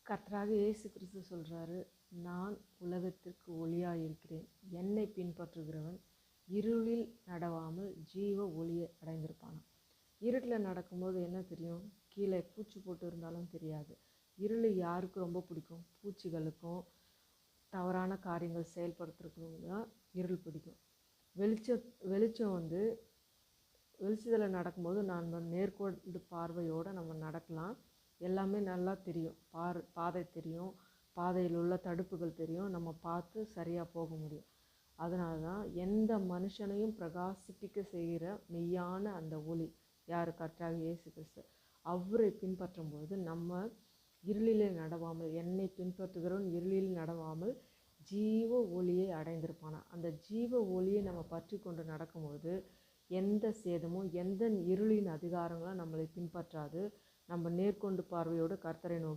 கர்த்தராக இயேசு கிறிஸ்து சொல்கிறாரு, நான் உலகத்திற்கு ஒளியாக இருக்கிறேன். என்னை பின்பற்றுகிறவன் இருளில் நடவாமல் ஜீவ ஒளியை அடைந்திருப்பானாம். இருட்டில் நடக்கும்போது என்ன தெரியும்? கீழே பூச்சி போட்டு இருந்தாலும் தெரியாது. இருள் யாருக்கு ரொம்ப பிடிக்கும்? பூச்சிகளுக்கும் தவறான காரியங்கள் செயல்படுத்துறதுக்கும் தான் இருள் பிடிக்கும். வெளிச்சம் வெளிச்சத்தில் நடக்கும்போது நம்ம நேர்கோடு பார்வையோடு நம்ம நடக்கலாம். எல்லாமே நல்லா தெரியும். பாதை தெரியும், பாதையில் உள்ள தடுப்புகள் தெரியும், நம்ம பார்த்து சரியாக போக முடியும். அதனால தான் எந்த மனுஷனையும் பிரகாசிப்பிக்க செய்கிற மெய்யான அந்த ஒளி யார்? கர்த்தராகிய இயேசு கிறிஸ்து. அவரை பின்பற்றும்போது நம்ம இருளிலே நடவாமல், என்னை பின்பற்றுகிறவன் இருளில் நடவாமல் ஜீவ ஒளியை அடைந்திருப்பானா. அந்த ஜீவ ஒளியை நம்ம பற்றி கொண்டு நடக்கும்போது எந்த சேதமும் எந்த இருளின் அதிகாரங்களும் நம்மளை பின்பற்றாது. நம்ம நேர்கொண்டு பார்வையோடு கர்த்தரை நோக்கி